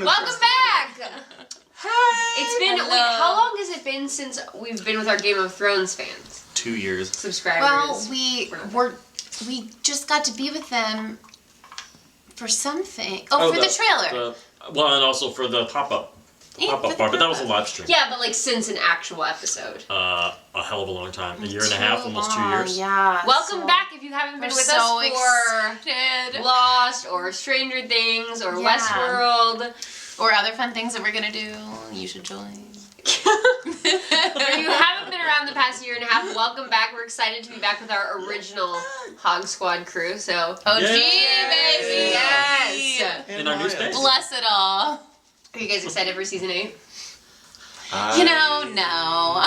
Welcome back! Hi! It's been, Hello. wait, how long has it been since we've been with our Game of Thrones fans? 2 years. Subscribers. Well, we just got to be with them for something. Oh, for the trailer. And also for the pop-up Yeah, for the bar, but that was a pop-up. live stream. Yeah, but like since an actual episode. A hell of a long time. A year and a half, almost 2 years. Yeah. Welcome back if you haven't been we're with so us for excited. Lost or Stranger Things or Yeah. Westworld. Or other fun things that we're gonna do. You should join. If you haven't been around the past year and a half, welcome back. We're excited to be back with our original Hog Squad crew. So, OG, Yay! baby! Yes. In our new space. Bless it all. Are you guys excited for season 8? You know, no.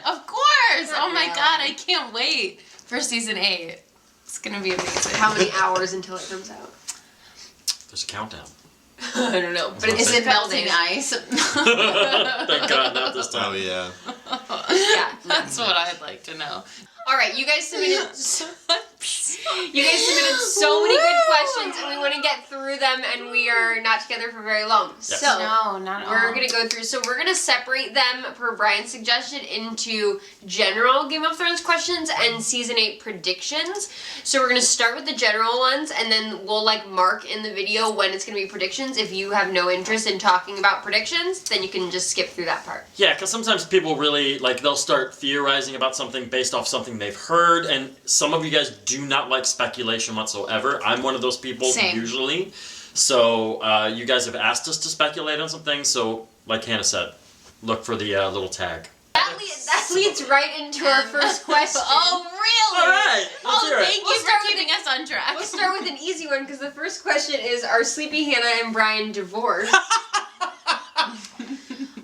Of course! Not Oh my really. god, I can't wait for season 8. It's gonna be amazing. How many hours until it comes out? There's a countdown. I don't know. But Is it's it melting ice? Thank God, not this time. Oh, yeah. Yeah. That's what I'd like to know. All right, you guys submitted so many good questions, and we want to get through them, and we are not together for very long. Yes. So No, not at all. we're gonna go through. So we're gonna separate them per Brian's suggestion into general Game of Thrones questions and season 8 predictions. So we're gonna start with the general ones, and then we'll like mark in the video when it's gonna be predictions. If you have no interest in talking about predictions, then you can just skip through that part. Yeah, because sometimes people really, they'll start theorizing about something based off something they've heard, and some of you guys do not like speculation whatsoever. I'm one of those people, Same. usually. So, you guys have asked us to speculate on some things, so, like Hannah said, look for the little tag. That leads right into our first question. Oh, really? All right, let's Oh, hear it. thank We'll you start for with keeping us on track. We'll start with an easy one because the first question is, are Sleepy Hannah and Brian divorced?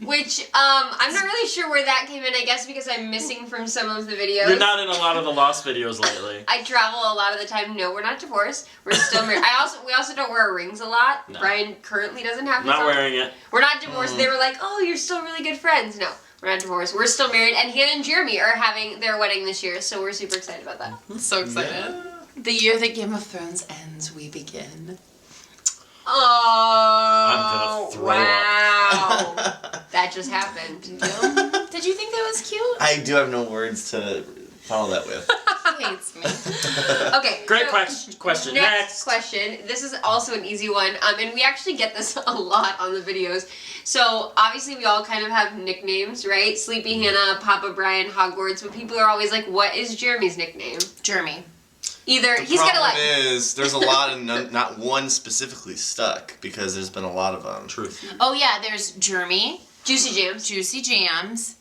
Which, I'm not really sure where that came in, I guess because I'm missing from some of the videos. You're not in a lot of the Lost videos lately. I travel a lot of the time. No, we're not divorced. We're still married. We also don't wear our rings a lot. No. Brian currently doesn't have his Not on. wearing it. We're not divorced. They were like, oh, you're still really good friends. No, we're not divorced. We're still married. And Hannah and Jeremy are having their wedding this year, so we're super excited about that. I'm so excited. The year that Game of Thrones ends, we begin. Oh, I'm gonna throw wow. That just happened. Did you think that was cute? I do have no words to follow that with. He hates me. Okay. Great so question. Next question. This is also an easy one, and we actually get this a lot on the videos. So obviously we all kind of have nicknames, right? Sleepy Hannah, Papa Brian, Hogwarts, but people are always like, what is Jeremy's nickname? Jeremy. Either The he's got to problem like. is, there's a lot and not one specifically stuck because there's been a lot of them. Truth. Oh yeah, there's Jeremy, Juicy Jams. Juicy Jams,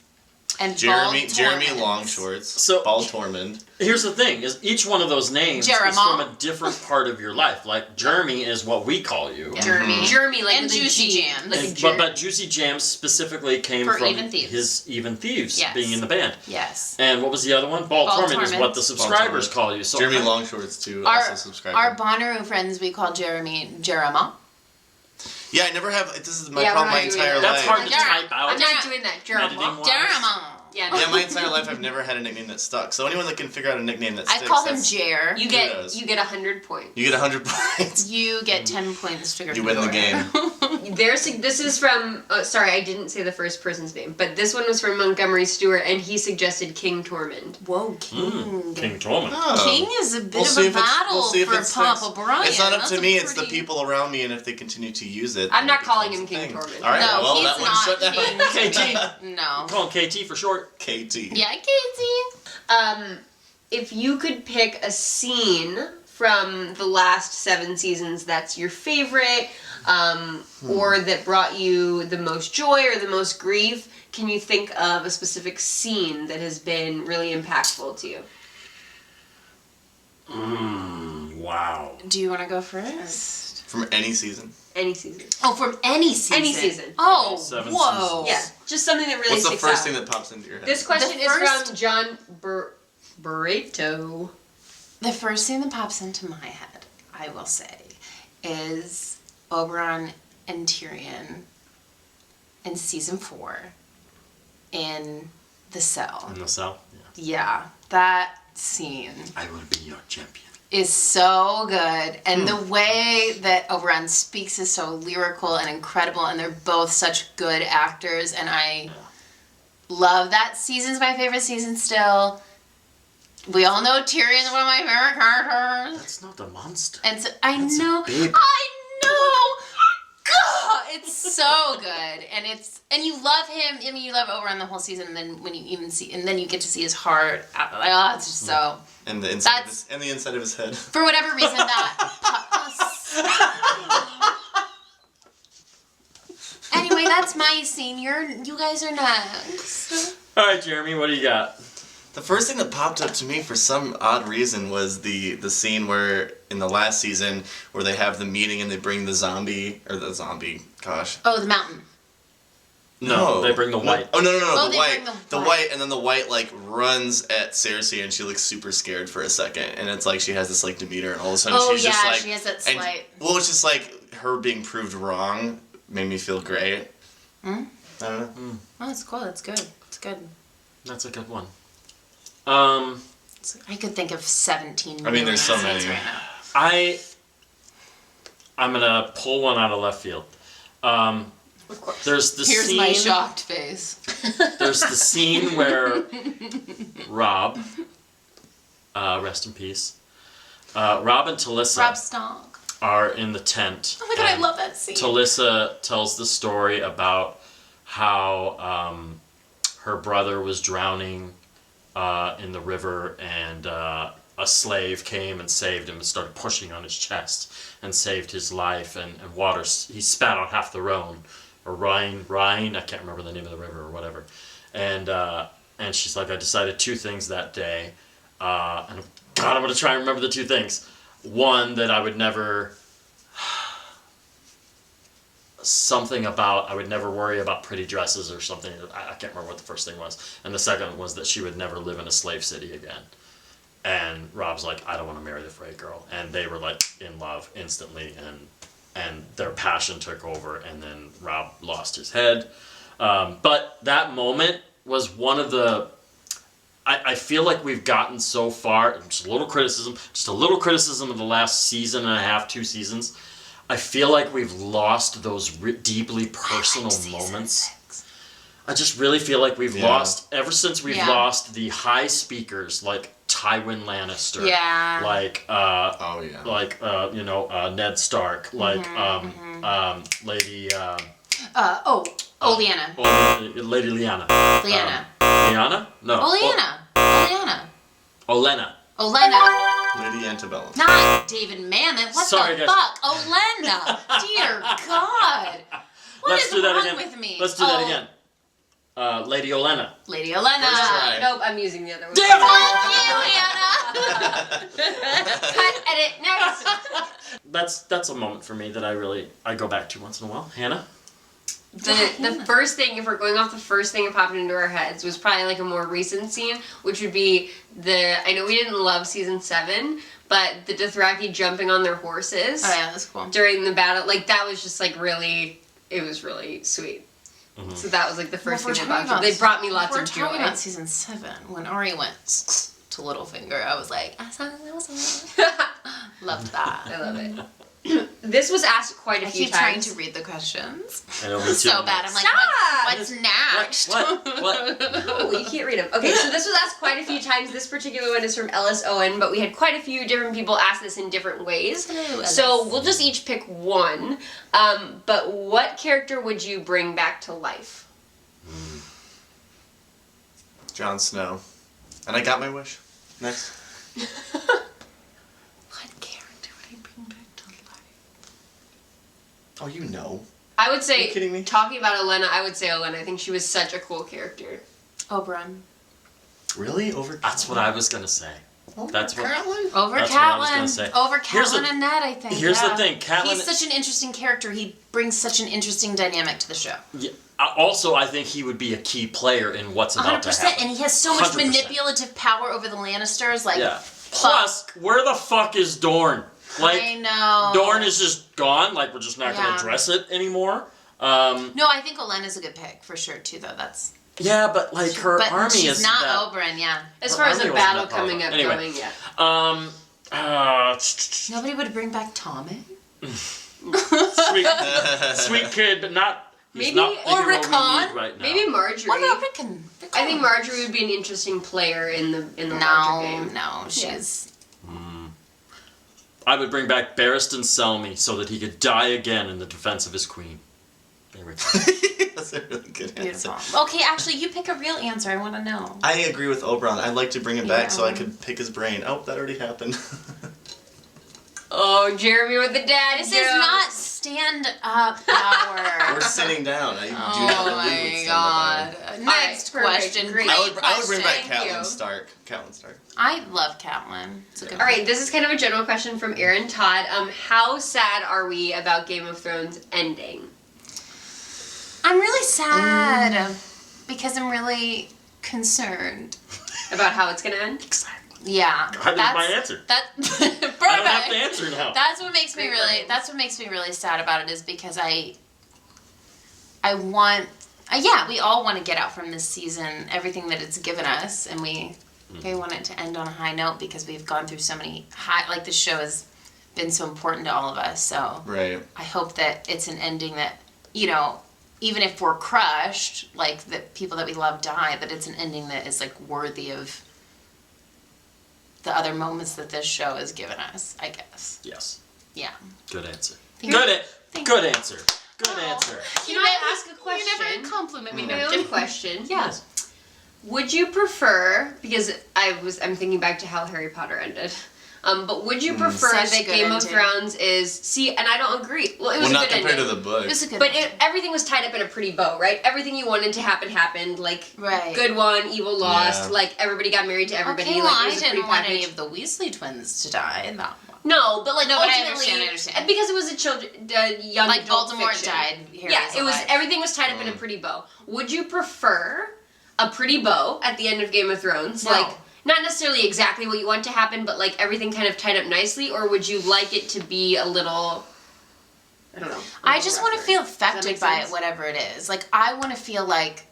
and Jeremy Bald Long Tormund. Shorts. So- Bald Tormund. Here's the thing: is each one of those names is Jeremiah. from a different part of your life. Like Jeremy is what we call you. Jeremy. Jeremy, like And with a Juicy G, Jams. like a And- Jer- but Juicy Jams specifically came For from Even Thieves. his Even Thieves Yes. being in the band. Yes. And what was the other one? Bald Bald Tormund is Tormund. what the subscribers Tormund. call you. So Jeremy I- Long Shorts too. Our Also subscribe. our Bonnaroo friends we call Jeremy Jeremiah. Yeah, I never have. This is my Yeah, we're problem my not doing entire that. That's life. hard to Jeremy. type out. I'm not doing that. Jeremy. Editing-wise. Jeremiah. Yeah, no. Yeah, my entire life I've never had a nickname that stuck. So anyone that can figure out a nickname that I sticks, call him that's- Jer. You Kudos. get 100 points. You get 100 points. You get 10 points to go You win the game. This is from. Sorry, I didn't say the first person's name, but this one was from Montgomery Stewart, and he suggested King Tormund. Whoa, King. King Tormund. Oh. King is a bit We'll of see a if it's- battle we'll see if for it Papa sticks. Brian. It's not up That's to a me. It's the pretty- people around me, and if they continue to use it, I'm then not it calling becomes him a King thing. Tormund. All right, No, well he's that one not shut down. King. KT. No. Call him KT for short. KT. Yeah, Katie. If you could pick a scene from the last 7 seasons that's your favorite, or that brought you the most joy or the most grief, can you think of a specific scene that has been really impactful to you? Wow. Do you want to go first? From any season. Any season. Oh, from any season. Any season. Oh, 7 whoa. Yeah, just something that really What's the sticks first out. thing that pops into your head? This question The is first- from John Burrito. The first thing that pops into my head, I will say, is Oberyn and Tyrion in season 4 in the cell. In the cell. Yeah. Yeah, that scene. I will be your champion. is so good, and the way that Oberon speaks is so lyrical and incredible, and they're both such good actors, and I love that season's my favorite season still. We all know Tyrion's one of my favorite characters. That's not the monster. And so, I That's a know. baby. I know. God, it's so good, and you love him. I mean, you love Oberon the whole season, and then when you you get to see his heart. Oh, it's just so. And the inside of his head. For whatever reason, Anyway, that's my scene. You guys are next. All right, Jeremy, what do you got? The first thing that popped up to me for some odd reason was the scene where in the last season where they have the meeting and they bring the zombie. Oh, the mountain. No, they bring the white. Oh no, Oh, the they white. bring The white, and then the white like runs at Cersei and she looks super scared for a second, and it's like she has this like demeanor, and all of a sudden she's just like. she has that and- slight. Well, it's just like her being proved wrong made me feel great. Hmm? I don't know. Oh, that's cool. That's good. It's good. That's a good one. I could think of 17. I mean, there's so million scenes many. right now. I'm gonna pull one out of left field. Of course. There's the Here's scene. my shocked face. There's the scene where Rob, rest in peace, Rob and Talissa Rob Stonk. are in the tent. Oh my god, I and love that scene. Talissa tells the story about how her brother was drowning in the river, and a slave came and saved him and started pushing on his chest and saved his life, and water, he spat out half the Rhone, or Rhine, I can't remember the name of the river or whatever. And she's like, I decided two things that day, and God, I'm going to try and remember the two things. One, that I would never... I would never worry about pretty dresses or something. I can't remember what the first thing was. And the second was that she would never live in a slave city again. And Rob's like, I don't want to marry the Frey girl. And they were like in love instantly, and their passion took over, and then Rob lost his head. But that moment was one of the... I feel like we've gotten so far, just a little criticism of the last season and a half, 2 seasons. I feel like we've lost those deeply personal moments. I just really feel like we've lost, ever since we've lost the high speakers like Tywin Lannister, like Ned Stark, like Lady Lyanna. Lady Lyanna. Lyanna. Lyanna? No. Olenna. Lady Antebellum. Not David Mamet. What Sorry, the guys. fuck? Olenna. Dear God. Let's do that wrong again. with me? Let's do that again. Lady Olenna. Lady Olenna. First try. Nope, I'm using the other one. Damn Fuck you, Anna. Cut, edit, next. That's a moment for me that I go back to once in a while. Hannah? The first thing, if we're going off the first thing that popped into our heads, was probably like a more recent scene, which would be I know we didn't love season 7, but the Dothraki jumping on their horses Oh yeah, that's cool. during the battle, like that was just like it was really sweet. Mm-hmm. So that was like the first Well, thing if they we're talking brought. They brought me lots We're of joy. talking about season 7 when Ari went to Littlefinger. I was like, loved that. I love it. This was asked quite a I few keep trying times. to read the questions. I know, me too. So bad. I'm like, Stop! what's next? What? Oh, you can't read them. Okay, so this was asked quite a few times. This particular one is from Ellis Owen, but we had quite a few different people ask this in different ways. Hello, Ellis. So we'll just each pick one. But what character would you bring back to life? Jon Snow. And I got my wish. Next. What character would I bring back to life? Oh, you know. I would say, Are you kidding me? talking about Olenna, I would say Olenna. I think she was such a cool character. Oberon. Really? Over That's what I was gonna say. That's what. Catelyn? Over That's what I was gonna Catelyn. say. Over Here's Catelyn the- and Ned, I think. Here's the thing, Catelyn. He's such an interesting character. He brings such an interesting dynamic to the show. Yeah, also, I think he would be a key player in what's about to 100%. happen. And he has so much 100%. manipulative power over the Lannisters. Like, Yeah. Plus, where the fuck is Dorne? Like, I know. Dorne is just gone. Like, we're just not gonna Yeah. address it anymore. No, I think Olenna's a good pick for sure too. Though that's. Yeah, but like her But army she's is not that. Oberyn. Yeah. As Her far as army a wasn't battle that powerful. coming up, Anyway. going, yeah. Nobody would bring back Tommy? Sweet kid, but not. He's Maybe- not the or hero we Rickon. need right now. Maybe Marjorie. What about Rickon? I think Marjorie would be an interesting player in the larger No, game. no, she's... I would bring back Barristan Selmy so that he could die again in the defense of his queen. There we go. That's a really good answer. Beautiful. Okay, actually, you pick a real answer. I want to know. I agree with Oberon. I'd like to bring him back so I Yeah. could pick his brain. Oh, that already happened. Oh, Jeremy with the dad This joke. is not stand-up power. We're sitting down. I do not Oh believe my it's god. stand-up Next Alright, perfect. question. Great. Great I would bring back question. Thank Catelyn you. Stark. Catelyn Stark. I love Catelyn. It's a good All right, this is kind of a general question from Aaron Todd. How sad are we about Game of Thrones ending? I'm really sad because I'm really concerned. About how it's gonna end? Exactly. Yeah. That is my answer. That I don't have to answer now. That's what makes me Great really. minds. That's what makes me really sad about it is because I want. Yeah, we all want to get out from this season everything that it's given us, and we want it to end on a high note because we've gone through so many high. Like the show has been so important to all of us. So Right. I hope that it's an ending that even if we're crushed, like the people that we love die, that it's an ending that is like worthy of the other moments that this show has given us, I guess. Yes. Yeah. Good answer. Thank you. Good answer. Good answer. Can I ask a question? You never compliment me. My own question. Yeah. Would you prefer, because I'm thinking back to how Harry Potter ended, but would you prefer Such that good Game of ending. Thrones and I don't agree. Well, it was Well, a not good compared ending. to the book. It was a good But everything was tied up in a pretty bow, right? Everything you wanted to happen happened. Like, Right. good won, evil lost. Yeah. Like, everybody got married to everybody. Okay, like, well, it I was a pretty didn't want any package. of the Weasley twins to die. No, but like No, but I ultimately, understand. because it was a young Like adult Voldemort fiction. died. Harry Yeah, it was. alive. Everything was tied up in a pretty bow. Would you prefer a pretty bow at the end of Game of Thrones? No. Like, not necessarily exactly what you want to happen, but like everything kind of tied up nicely, or would you like it to be a little? I don't know. I just want to rougher? feel Does that affected make by sense? it, whatever it is. Like, I want to feel like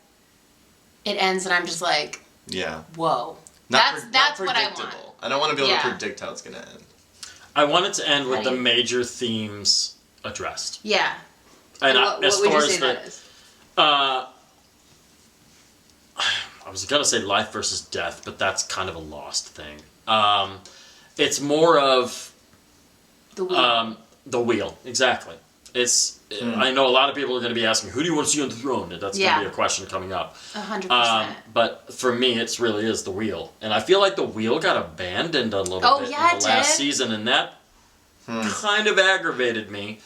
it ends and I'm just like, Yeah. whoa. Not That's what I want. predictable. I don't want to be able Yeah. to predict how it's gonna end. I want it to end with How the do you- major themes addressed. Yeah. And What as would far you as say that is? I was gonna say life versus death, but that's kind of a lost thing. It's more of The wheel. the wheel, exactly. It's. I know a lot of people are going to be asking, who do you want to see on the throne? And that's going Yeah. to be a question coming up. 100%. But for me, it really is the wheel, and I feel like the wheel got abandoned a little Oh, bit yeah, in it the last did. season, and that kind of aggravated me.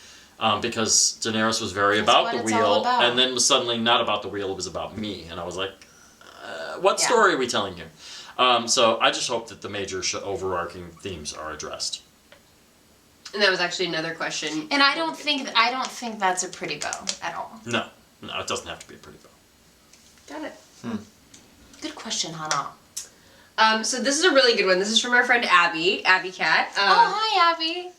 Because Daenerys was very That's about what the it's all wheel, about. and then was suddenly not about the wheel; it was about me, and I was like, "What Yeah. story are we telling here?" So I just hope that the major overarching themes are addressed. And that was actually another question. And I don't think that's a pretty bow at all. No, it doesn't have to be a pretty bow. Got it. Good question, Hannah. So this is a really good one. This is from our friend Abby Cat. Oh, hi, Abby.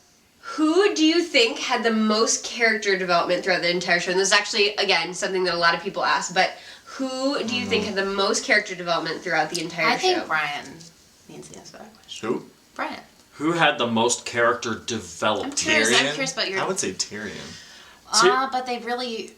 Who do you think had the most character development throughout the entire show? And this is actually, again, something that a lot of people ask, but who do you think had the most character development throughout the entire I show? think Brian needs to answer that question. Who? Brian. Who had the most character I'm development? curious. Tyrion? I'm curious about your. I would say Tyrion. But they really.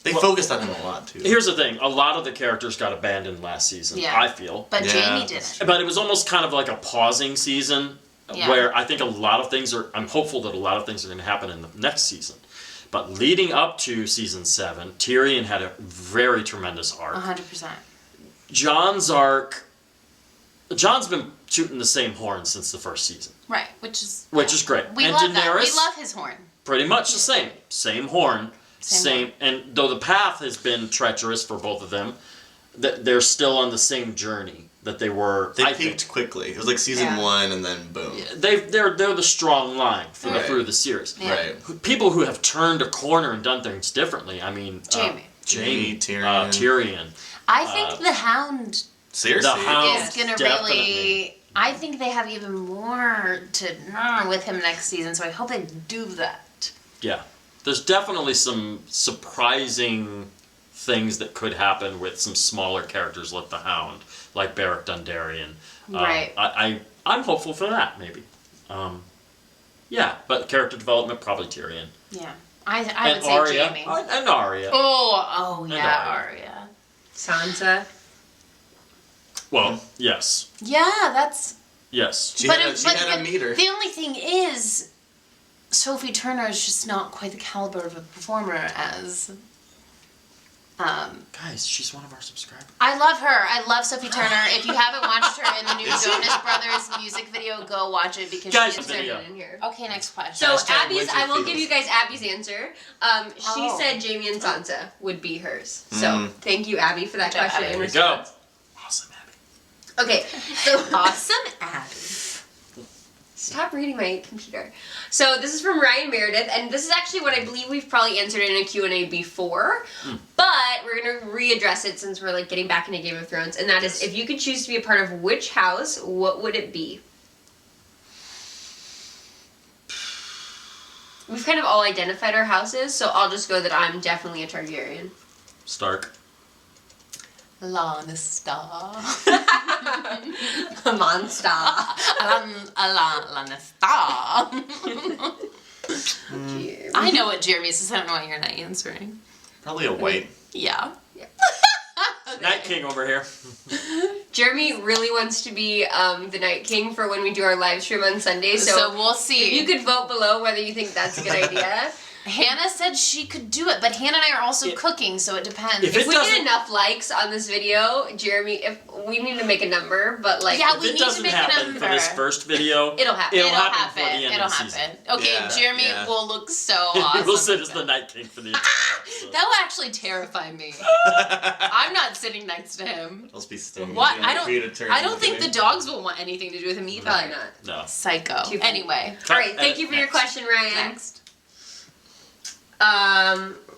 They Well, focused on him a lot too. Here's the thing: a lot of the characters got abandoned last season. Yeah. I feel, But Yeah. Jamie didn't. but it was almost kind of like a pausing season, Yeah. where I think a lot of things are. I'm hopeful that a lot of things are going to happen in the next season. But leading up to season 7, Tyrion had a very tremendous arc. 100%. John's arc. John's been shooting the same horn since the first season, Right, which is great. we and love Daenerys, that. We love his horn. pretty much the same horn, Same horn. and though the path has been treacherous for both of them, they're still on the same journey that they were. They I peaked think quickly. It was like season Yeah. 1 and then boom. they're the strong line Right. through the series. Yeah. Right. People who have turned a corner and done things differently. I mean, Jamie. Jamie, Tyrion. Tyrion. I think the Hound Seriously? The Hound. is gonna definitely. really. I think they have even more to with him next season, so I hope they do that. Yeah, there's definitely some surprising things that could happen with some smaller characters like the Hound, like Beric Dondarrion. Right. I'm hopeful for that, maybe. Yeah, but character development, probably Tyrion. Yeah. I And would say Arya. Jaime. And Arya. Oh, And yeah, Arya. Arya. Sansa. Well, yes. Yeah, that's... Yes. She had a meter. The only thing is, Sophie Turner is just not quite the caliber of a performer as... Guys, she's one of our subscribers. I love her. I love Sophie Turner. If you haven't watched her in the new Jonas Brothers music video, go watch it because Guys, she is... video. In here. Okay, next question. So Hashtag Abby's, I will give you guys Abby's answer. She Oh. said Jaime and Sansa would be hers. So thank you, Abby, for that Good job, question Abby. and There you go. response. Awesome, Abby. Okay, so Awesome Abby. stop reading my computer. So this is from Ryan Meredith, and this is actually what I believe we've probably answered in a Q&A before, but we're going to readdress it since we're like getting back into Game of Thrones, and that is, if you could choose to be a part of which house, what would it be? We've kind of all identified our houses, so I'll just go that I'm definitely a Targaryen. Stark. Lannister. Monster. Lannister. Jeremy. I know what Jeremy says. I don't know why you're not answering. Probably a white. Yeah. Night King over here. Jeremy really wants to be the Night King for when we do our live stream on Sunday, So we'll see. if you could vote below whether you think that's a good idea. Hannah said she could do it, but Hannah and I are also cooking, so it depends. If If we doesn't- get enough likes on this video, Jeremy, if we need to make a number, but like Yeah, If we it need to doesn't make a happen for this number. first video, it'll happen. It'll happen before the end It'll of the happen. season. Okay, Yeah, Jeremy yeah. will look so awesome. We'll sit as the Night King for the entire episode. That will actually terrify me. I'm not sitting next to him. I'll be stinging. What? you I for you to don't. turn I don't into think me. the dogs will want anything to do with him either. Probably not. No. Psycho. Too funny. Anyway, All right, thank you for your Next. question, Ryan. next.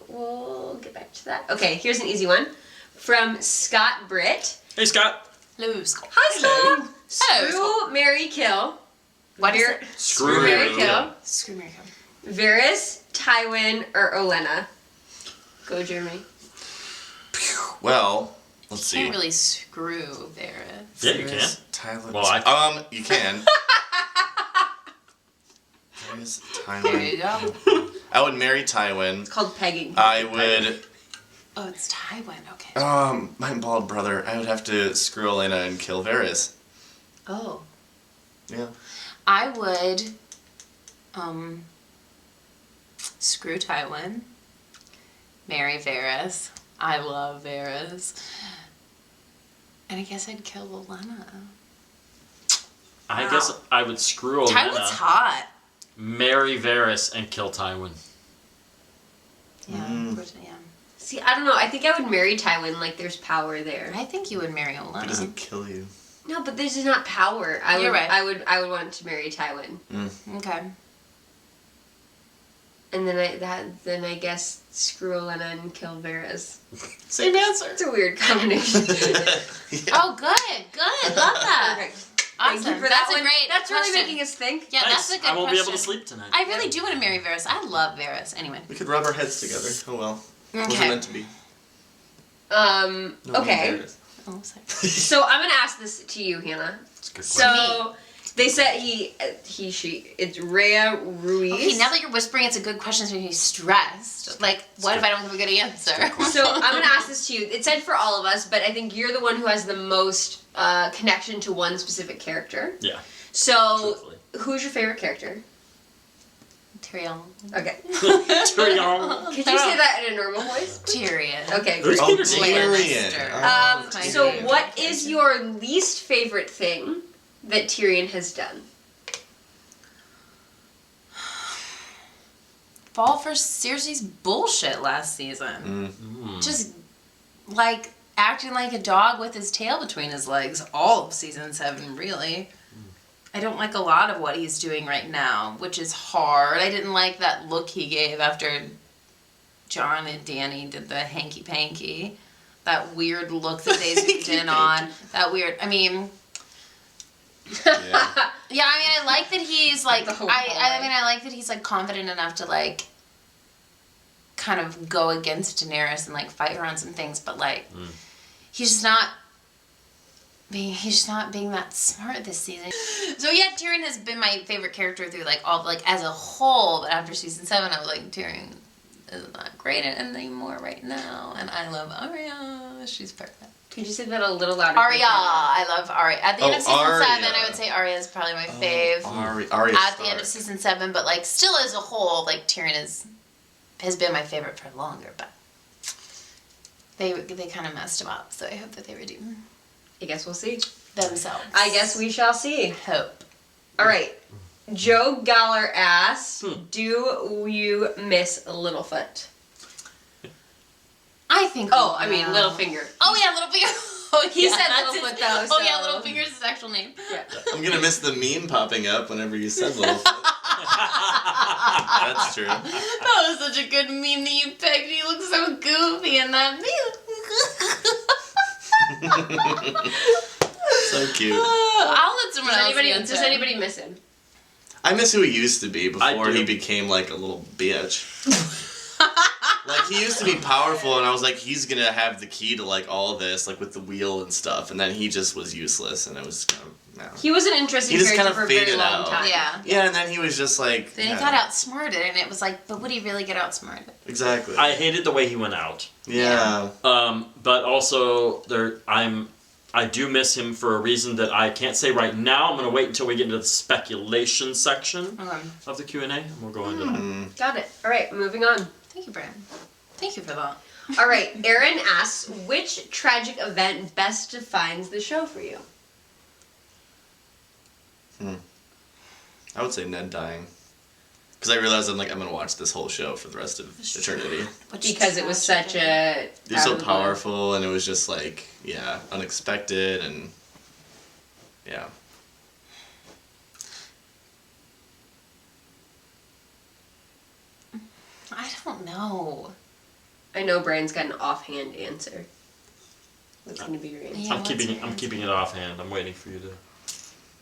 We'll get back to that. Okay, here's an easy one from Scott Britt. Hey, Scott. Lose. Hi, Scott. Hello, Screw, marry, kill. What is Ver- it? Screw Mary Mary Kill. Kill. Screw Mary Kill. Varys, Tywin, or Olenna? Go, Jeremy. Well, let's see. Can't really screw Varys. Yeah, you can. Tyler. Well, you can. There's There you Tywin. go. I would marry Tywin. It's called pegging. I would. Oh, it's Tywin. Okay. My bald brother. I would have to screw Elena and kill Varys. Oh. Yeah. I would, screw Tywin, marry Varys. I love Varys. And I guess I'd kill Olenna. I guess I would screw Tywin's Olenna, hot. marry Varys, and kill Tywin. Yeah, yeah. See, I don't know. I think I would marry Tywin. Like, there's power there. I think you would marry He Olenna. doesn't kill you. No, but this is not power. I You're would, right. I would want to marry Tywin, Okay. and then I guess screw Olenna and kill Varys. Same answer. It's a weird combination. Oh, good. Good. Love that. Okay. Awesome. Thank you for That's that a one. great That's really question. making us think. Yeah, Nice. that's a good I won't be question. able to sleep tonight. I really do want to marry Varys. I love Varys. Anyway. We could rub our heads together. Oh well. Wasn't Okay. meant to be. Um. No Okay. one cares. Oh, sorry. So I'm gonna ask this to you, Hannah. That's a good question. So they said she. It's Rhea Ruiz. Okay, now that you're whispering, it's a good question. It's making me stressed. Like, what if I don't have a good answer? So I'm gonna ask this to you. It said for all of us, but I think you're the one who has the most connection to one specific character. Yeah. So Truthfully. who's your favorite character? Tyrion. Okay. Tyrion. Could you say that in a normal voice? Tyrion. Okay. Who's Oh, Peter Tyrion. Lannister. Oh, My So favorite what character. is your least favorite thing that Tyrion has done? Fall for Cersei's bullshit last season? Mm. Just like acting like a dog with his tail between his legs. All of season 7, really. I don't like a lot of what he's doing right now, which is hard. I didn't like that look he gave after Jon and Dany did the hanky panky. That weird look that they zoomed in on. That weird. I mean. Yeah. Yeah, I mean, I like that he's like, The whole I hallway. mean, I like that he's like confident enough to like kind of go against Daenerys and like fight her on some things, but like he's just not he's not being that smart this season. So yeah, Tyrion has been my favorite character through like all like as a whole, but after season 7 I was like, Tyrion is not great anymore right now, and I love Arya. She's perfect. Could you say that a little louder? Arya, I love Arya. At the end of season Arya. 7, I would say Arya is probably my fave. Arya At the end of season 7, but like still as a whole, like Tyrion has been my favorite for longer, but they kind of messed him up, so I hope that they redeem I guess we'll see. themselves. I guess we shall see. Hope. All right. Joe Galler asks, do you miss Littlefoot? I think. Oh, I mean Littlefinger. Oh yeah, Littlefinger. Oh, He said that's Littlefoot, his- though, Oh yeah, so- Littlefinger's his actual name. Yeah. I'm gonna miss the meme popping up whenever you said Littlefoot. That's true. That was such a good meme that you picked. He looks so goofy in that meme. So cute. I'll let someone else answer. Does anybody miss him? I miss who he used to be I before do. he became like a little bitch. Like he used to be powerful, and I was like, he's gonna have the key to like all of this, like with the wheel and stuff. And then he just was useless, and it was kind of He was an interesting He just character kinda for a very faded long out. time. Yeah. Yeah, and then he was just like. Then he yeah, got outsmarted, and it was like, but would he really get outsmarted? Exactly. I hated the way he went out. yeah. But also I do miss him for a reason that I can't say right now. I'm gonna wait until we get into the speculation section Okay. of the Q&A, and we'll go into that. Got it. All right, moving on. Thank you, Brian. Thank you for that. All right, Aaron asks, which tragic event best defines the show for you? I would say Ned dying. Because I realized I'm gonna watch this whole show for the rest of eternity. Because it was such a... He was so powerful, and it was just like, yeah, unexpected, and yeah. I don't know. I know Brian's got an offhand answer. What's going to be your answer? Yeah, I'm what's keeping your I'm keeping it offhand. I'm waiting for you to.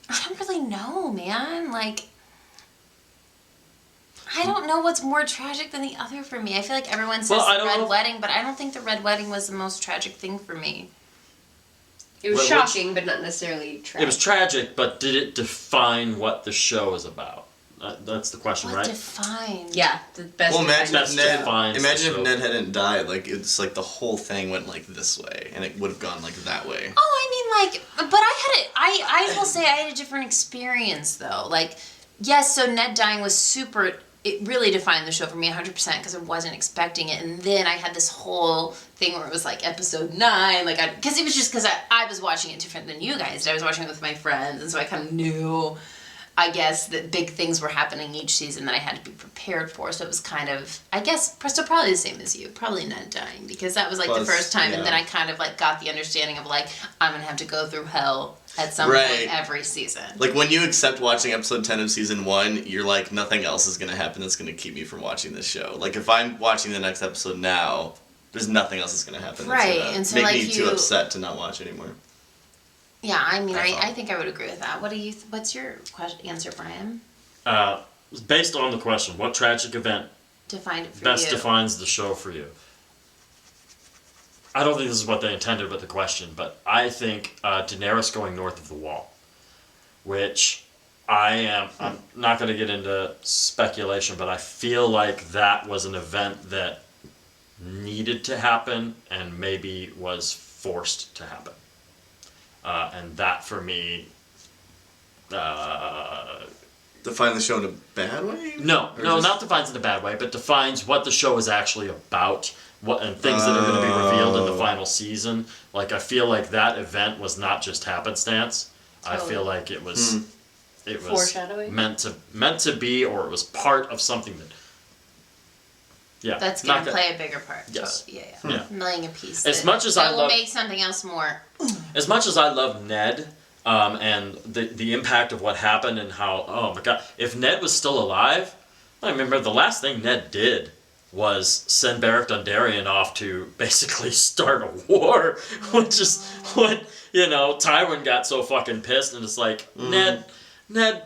I don't really know, man. Like, I don't know what's more tragic than the other for me. I feel like everyone says Well, I the don't Red know. Wedding, but I don't think the Red Wedding was the most tragic thing for me. It was Which- shocking, but not necessarily tragic. It was tragic, but did it define what the show is about? That's the question, What right? defined? Yeah, the best. Well, imagine That's if Ned. defines the Imagine if show. Ned hadn't died. Like it's like the whole thing went like this way, and it would have gone like that way. Oh, I mean, like, but I had it. I will say I had a different experience though. Like, yes, so Ned dying was super. It really defined the show for me 100% because I wasn't expecting it, and then I had this whole thing where it was like episode 9, like because it was just because I was watching it different than you guys did. I was watching it with my friends, and so I kind of knew, I guess, that big things were happening each season that I had to be prepared for. So it was kind of, I guess, so probably the same as you. Probably Ned dying because that was like the Plus, first time, yeah. and then I kind of like got the understanding of like I'm gonna have to go through hell at some Right. point every season. Like when you accept watching episode 10 of season 1, you're like, nothing else is gonna happen that's gonna keep me from watching this show. Like if I'm watching the next episode now, there's nothing else that's gonna happen. Right, That's gonna and so, make like, me too you- upset to not watch anymore. Yeah, I mean, That's all. I think I would agree with that. What do you? What's your answer, Brian? Based on the question, what tragic event Defined it for best you. defines the show for you? I don't think this is what they intended with the question, but I think Daenerys going north of the Wall, which I'm not going to get into speculation, but I feel like that was an event that needed to happen and maybe was forced to happen. And that for me, Define the show in a bad way? no, Or no, just- not defines in a bad way, but defines what the show is actually about, and things that are going to be revealed in the final season. Like I feel like that event was not just happenstance. I Totally. feel like it was, Foreshadowing? meant to be, or it was part of something that. Yeah, That's not gonna play a bigger part. Yes. Yeah. Yeah. Playing a piece. As that- much as that I will love- make something else more. As much as I love Ned, and the impact of what happened and how, oh my god, if Ned was still alive, I remember the last thing Ned did was send Beric Dondarrion off to basically start a war, which is what, Tywin got so fucking pissed, and it's like, Ned,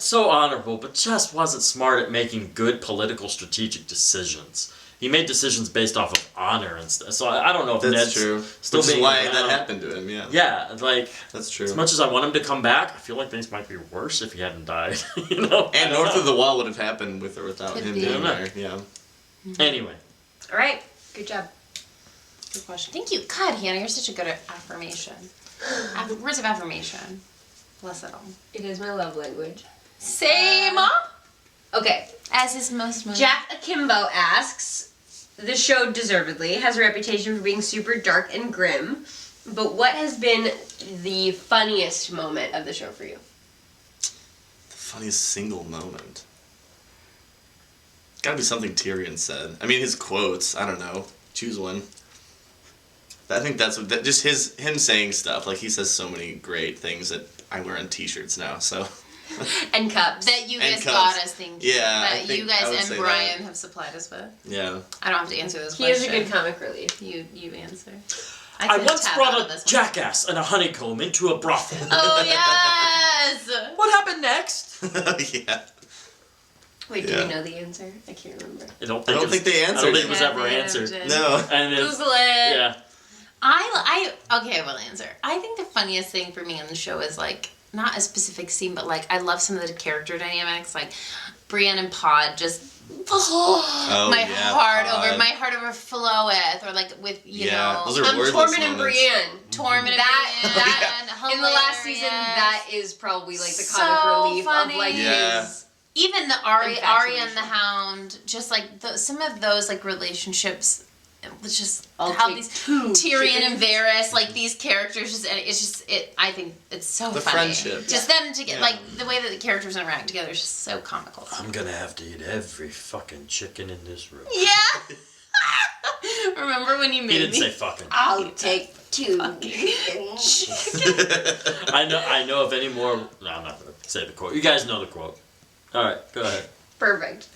so honorable, but just wasn't smart at making good political strategic decisions. he made decisions based off of honor and stuff. So I don't know if That's Ned's true. still Which is being why around. that happened to him, yeah. Yeah, like That's true. as much as I want him to come back, I feel like things might be worse if he hadn't died. You know. And North of the Wall would have happened with or without Could him be. being Yeah. there. Yeah. Anyway, All right. Good job. Good question. Thank you. God, Hannah, you're such a good at affirmation. Words of affirmation. Bless it all. It is my love language. Same. Okay. As is most. Jack Akimbo asks, the show deservedly has a reputation for being super dark and grim, but what has been the funniest moment of the show for you? The funniest single moment. Gotta be something Tyrion said. I mean, his quotes. I don't know. Choose one. I think that's what, just him saying stuff. Like, he says so many great things that I wear on T-shirts now. So. And cups. That you And guys cups. got us, thank you. Yeah, I That think you guys I would and say Brian that. have supplied us with. Yeah. I don't have to answer this He question. is a good comic relief. You answer. I can once tap brought out of a this one. jackass and a honeycomb into a brothel. Oh yes. What happened next? Yeah. Wait, do Yeah. we know the answer? I can't remember. I don't I don't it's- think they I don't answered think it it. was Yeah, ever they answered. did. No. And it's, Google it. yeah. Okay, I will answer. I think the funniest thing for me on the show is like not a specific scene, but like I love some of the character dynamics, like Brienne and Pod just Oh, my yeah, heart overfloweth, or like with you Yeah, know those are wordless Tormund and moments. Brienne. Tormund and That Brienne, in the last season, hilarious. that is probably like the comic So relief funny. of like Yeah. his. Even the Arya Infatuation. and the Hound, just like some of those like relationships, it was just I'll how take these two Tyrion and chickens. Varys, like these characters, just and it's just it. I think it's so The funny. friendship. Just them to get Yeah. like the way that the characters interact together is just so comical. I'm gonna have to eat every fucking chicken in this room. Yeah. Remember when you He made didn't me? say fucking. I'll take two. I know if any more. No, I'm not gonna say the quote. You guys know the quote. All right, go ahead. Perfect.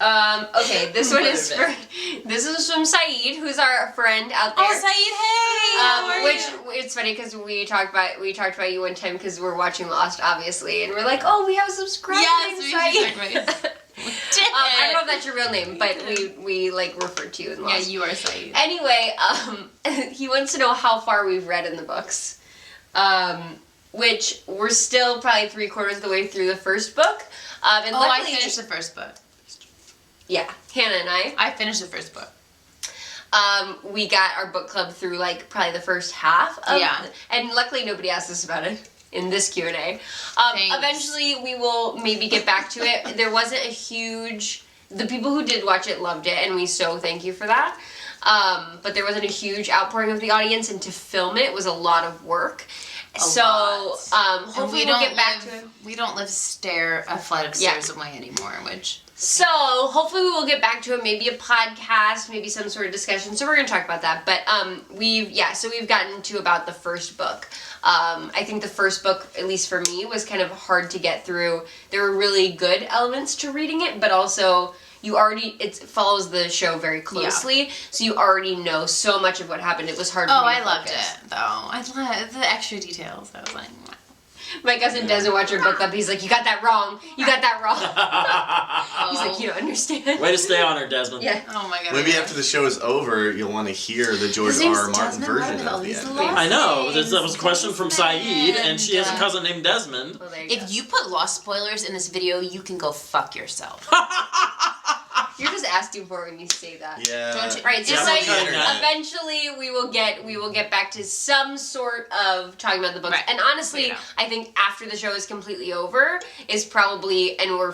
Okay, this one is from Saeed, who's our friend out there. Oh, Saeed, hey, how are Which you? it's funny because we talked about you one time because we're watching Lost, obviously, and we're like, oh, we have a subscriber. Yes, named we should Saeed. talk about I don't know if that's your real name, but we like refer to you in Yeah, Lost. you are Saeed. Anyway, he wants to know how far we've read in the books, which we're still probably 3/4 of the way through the first book. And Oh, I luckily, finished the first book. yeah, Hannah and I finished the first book. we got our book club through like probably the first half of Yeah. and luckily nobody asked us about it in this Q&A. Thanks. Eventually we will maybe get back to it. There wasn't a huge, the people who did watch it loved it, and we so thank you for that. But there wasn't a huge outpouring of the audience, and to film it was a lot of work. lot. Hopefully we'll get back to it. We don't live a flight of Yeah. stairs away anymore, which So hopefully we will get back to it. Maybe a podcast, maybe some sort of discussion. So we're gonna talk about that. But we've gotten to about the first book. I think the first book, at least for me, was kind of hard to get through. There were really good elements to reading it, but also it follows the show very closely, so you already know so much of what happened. It was hard for me to I loved focus. it though. I loved the extra details. I was like, My cousin doesn't watch her book club. He's like, you got that wrong. You got that wrong. oh. He's like, you don't understand. Way to stay on her, Desmond. Yeah. Oh my god. Maybe after the show is over, you'll want to hear the George His name's R. R. Martin Desmond version Martin, all of the these ending. little- I know. That was a question from Saeed, and she has a Desmond. cousin named Desmond. Well, there you go. If you put Lost spoilers in this video, you can go fuck yourself. You're just asking for it when you say that. Yeah. Don't you- Right, so Yeah, like but kinda. eventually we will get back to some sort of talking about the books. Right. And honestly, Yeah. I think after the show is completely over is probably, and we're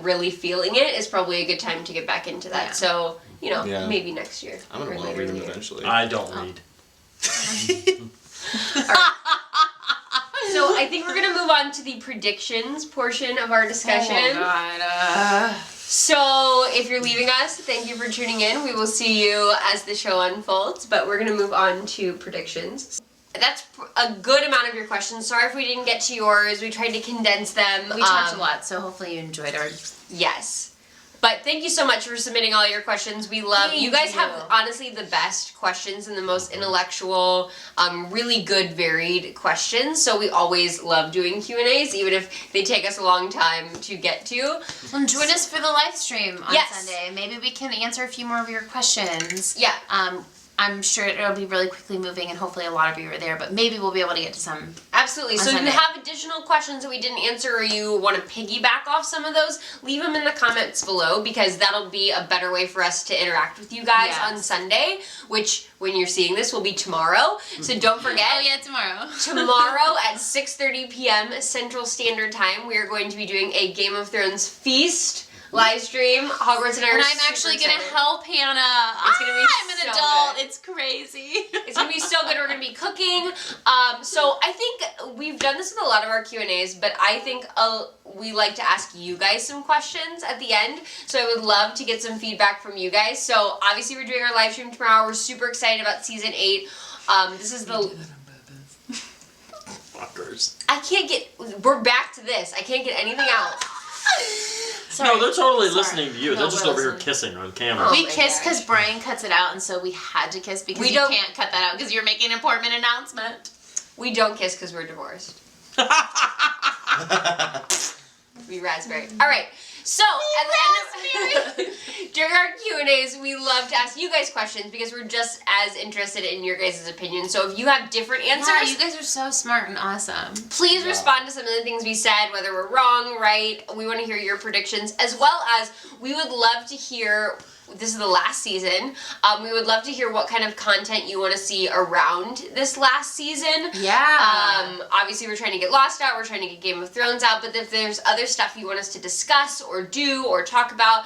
really feeling it, is probably a good time to get back into that. Yeah. So, Yeah. maybe next year. I'm gonna or want to later read in them the year. eventually. I don't read. So I think we're gonna move on to the predictions portion of our discussion. Oh god. So, if you're leaving us, thank you for tuning in. We will see you as the show unfolds, but we're going to move on to predictions. That's a good amount of your questions. Sorry if we didn't get to yours. We tried to condense them. We talked a lot, so hopefully you enjoyed our. Yes. But thank you so much for submitting all your questions. We love you guys. Have honestly the best questions and the most intellectual, really good, varied questions. So we always love doing Q&As, even if they take us a long time to get to. Well, join us for the live stream on Yes. Sunday. Maybe we can answer a few more of your questions. Yeah. I'm sure it'll be really quickly moving, and hopefully a lot of you are there, but maybe we'll be able to get to some. Absolutely. on So if Sunday. you have additional questions that we didn't answer or you want to piggyback off some of those, leave them in the comments below because that'll be a better way for us to interact with you guys Yes. on Sunday, which when you're seeing this will be tomorrow. So don't forget. Oh yeah, tomorrow. Tomorrow at 6:30 p.m. Central Standard Time, we are going to be doing a Game of Thrones feast live stream. Hogwarts and I are And I'm super actually going to excited. help Hannah. It's gonna be I'm an so adult. good. It's crazy. It's gonna be so good. We're gonna be cooking. So I think we've done this with a lot of our Q&As, but I think we like to ask you guys some questions at the end. So I would love to get some feedback from you guys. So obviously we're doing our live stream tomorrow. We're super excited about season 8. This is the. Fuckers. I can't get. We're back to this. I can't get anything else. Sorry. No, they're totally Sorry. listening to you. No, They're just we're over here listening. kissing on camera. Oh We my kissed gosh. because Brian cuts it out, and so we had to kiss because We you don't- can't cut that out because you're making an important announcement. We don't kiss because we're divorced. We raspberry. All right. So at the end of during our Q&As, we love to ask you guys questions because we're just as interested in your guys' opinions. So if you have different answers, Yeah, you guys are so smart and awesome. please respond to some of the things we said, whether we're wrong, right. We want to hear your predictions, as well as we would love to hear. This is the last season. We would love to hear what kind of content you want to see around this last season. Yeah. Obviously, we're trying to get Lost out. We're trying to get Game of Thrones out. But if there's other stuff you want us to discuss or do or talk about,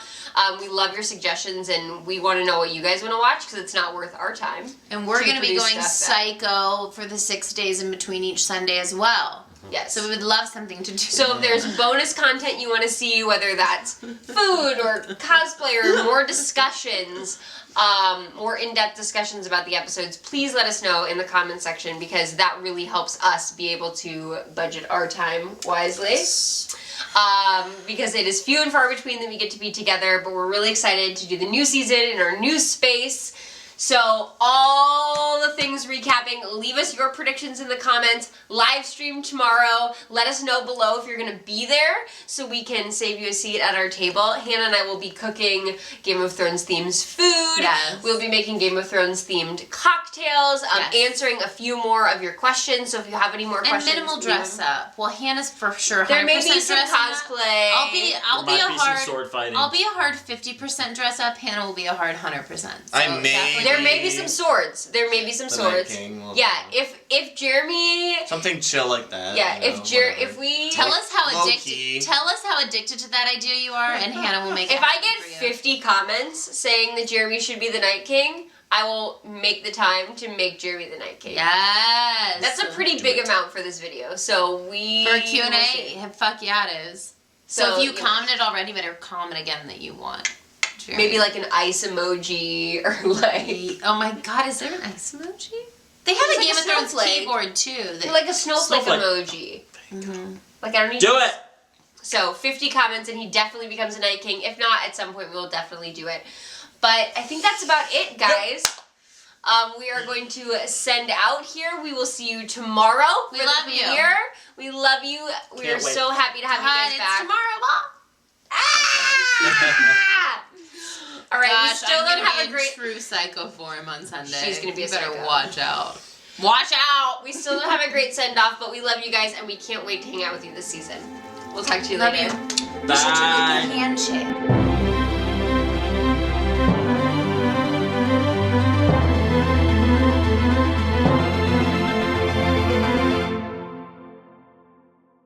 we love your suggestions, and we want to know what you guys want to watch because it's not worth our time. And we're to going to be produce going stuff psycho for the 6 days in between each Sunday as well. Yes. So we would love something to do. So if there's bonus content you want to see, whether that's food or cosplay or more discussions, more in-depth discussions about the episodes, please let us know in the comment section because that really helps us be able to budget our time wisely. Because it is few and far between that we get to be together, but we're really excited to do the new season in our new space. So all the things recapping, leave us your predictions in the comments, live stream tomorrow, let us know below if you're going to be there so we can save you a seat at our table. Hannah and I will be cooking Game of Thrones themed food. Yes. We'll be making Game of Thrones themed cocktails, Yes. answering a few more of your questions, so if you have any more and questions. minimal leave dress them. up. Well, Hannah's for sure 100% There may be some dressing up. cosplay. I'll be There a might be some hard sword fighting. I'll be a hard 50% dress up. Hannah will be a hard 100%. So I may- definitely- There may be some swords. There may be some The Night swords. King will Yeah, come. if Jeremy. Something chill like that. Yeah, you know, if we. Tell us how low-key. addicted to that idea you are, and Hannah will make it If I happen get for you. 50 comments saying that Jeremy should be the Night King, I will make the time to make Jeremy the Night King. Yes. That's a pretty big amount for this video. So we for a will see. Q&A. Fuck yeah, it is. So So if you you- commented already, better comment again that you want. Maybe like an ice emoji or like Oh my god, is there an ice emoji? They have It's a like Game a of Thrones snowflake. keyboard too. That, like a snowflake Snowflake. emoji. Like I don't need Do it! So 50 comments and he definitely becomes a Night King. If not, at some point we will definitely do it. But I think that's about it, guys. We are going to send out here. We will see you tomorrow. We for the love you. premiere. We love you. We Can't are wait. so happy to have you God, guys it's back. tomorrow. Bye. Ah! All right, we Gosh, still I'm don't gonna have be a great. in true psycho form on Sunday. She's gonna be a You better psycho. watch out. Watch out. We still don't have a great send off, but we love you guys and we can't wait to hang out with you this season. We'll talk to you Love later. you. Bye. Handshake.